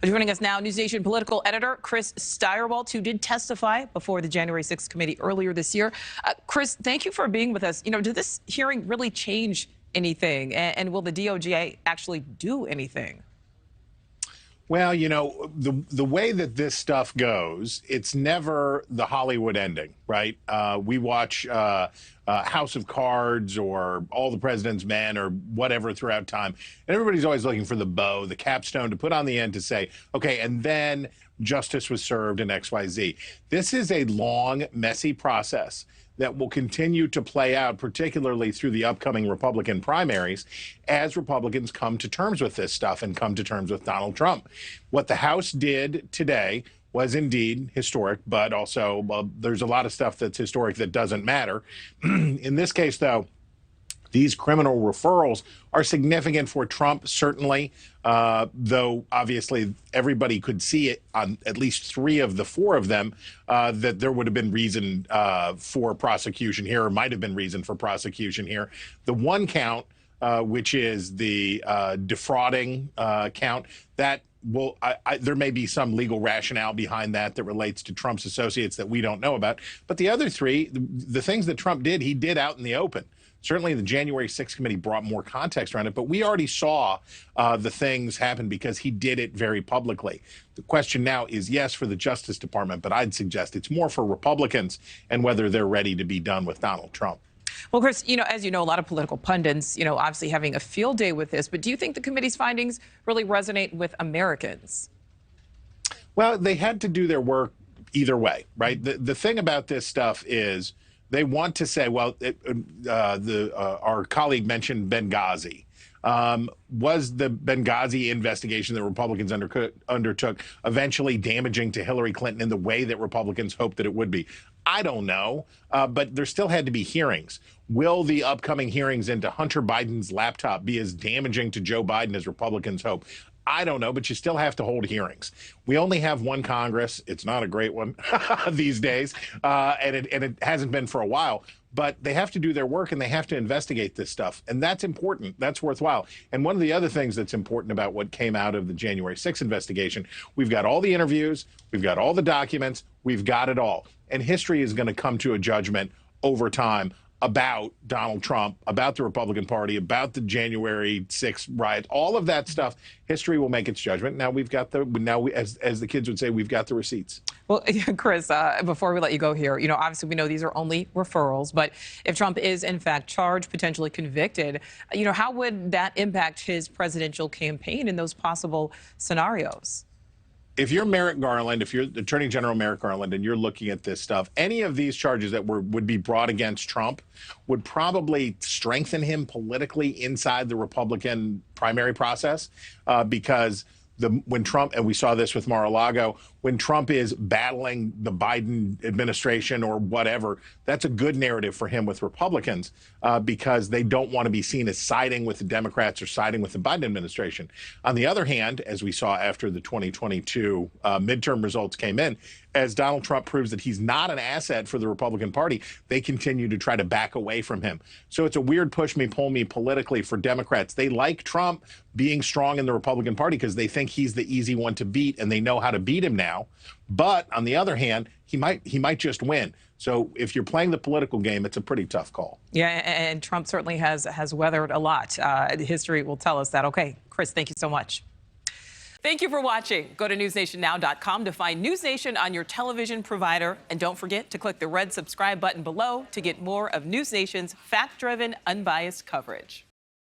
Joining us now, NewsNation political editor Chris Stirewalt, who did testify before the January 6th committee earlier this year. Chris, thank you for being with us. Did this hearing really change anything? And will the DOJ actually do anything? Well, the way that this stuff goes, it's never the Hollywood ending, right? We watch House of Cards or All the President's Men or whatever throughout time, and everybody's always looking for the bow, the capstone to put on the end to say, okay, and then justice was served in XYZ. This is a long, messy process that will continue to play out, particularly through the upcoming Republican primaries, as Republicans come to terms with this stuff and come to terms with Donald Trump. What the House did today was indeed historic, but also there's a lot of stuff that's historic that doesn't matter. In this case, though, these criminal referrals are significant for Trump, certainly, though obviously everybody could see it on at least 3 of the 4 of them, that there would have been reason for prosecution here, or might have been reason for prosecution here. The one count, which is the defrauding count, that there may be some legal rationale behind that relates to Trump's associates that we don't know about. But the other 3, the things that Trump did, he did out in the open. Certainly the January 6th committee brought more context around it, but we already saw the things happen because he did it very publicly. The question now is, yes, for the Justice Department, but I'd suggest it's more for Republicans and whether they're ready to be done with Donald Trump. Well, Chris, as you know, a lot of political pundits, obviously having a field day with this, but do you think the committee's findings really resonate with Americans? Well, they had to do their work either way, right? The thing about this stuff is they want to say, well, our colleague mentioned Benghazi. Was the Benghazi investigation that Republicans undertook eventually damaging to Hillary Clinton in the way that Republicans hoped that it would be? I don't know, but there still had to be hearings. Will the upcoming hearings into Hunter Biden's laptop be as damaging to Joe Biden as Republicans hope? I don't know, but you still have to hold hearings. We only have one Congress. It's not a great one these days, and it hasn't been for a while. But they have to do their work, and they have to investigate this stuff. And that's important. That's worthwhile. And one of the other things that's important about what came out of the January 6th investigation, we've got all the interviews, we've got all the documents, we've got it all. And history is going to come to a judgment over time about Donald Trump, about the Republican Party, about the January 6th riot, all of that stuff. History will make its judgment. Now we've got as the kids would say, we've got the receipts. Well, Chris, before we let you go here, obviously we know these are only referrals, but if Trump is in fact charged, potentially convicted, how would that impact his presidential campaign in those possible scenarios? If you're Merrick Garland, if you're Attorney General Merrick Garland, and you're looking at this stuff, any of these charges that would be brought against Trump would probably strengthen him politically inside the Republican primary process, because when Trump, and we saw this with Mar-a-Lago, when Trump is battling the Biden administration or whatever, that's a good narrative for him with Republicans, because they don't want to be seen as siding with the Democrats or siding with the Biden administration. On the other hand, as we saw after the 2022 midterm results came in, as Donald Trump proves that he's not an asset for the Republican Party, they continue to try to back away from him. So it's a weird push me, pull me politically for Democrats. They like Trump being strong in the Republican Party because they think he's the easy one to beat, and they know how to beat him now. But on the other hand, he might just win. So if you're playing the political game, it's a pretty tough call. Yeah, and Trump certainly has weathered a lot. History will tell us that. Okay, Chris, thank you so much. Thank you for watching. Go to newsnationnow.com to find NewsNation on your television provider. And don't forget to click the red subscribe button below to get more of NewsNation's fact-driven, unbiased coverage.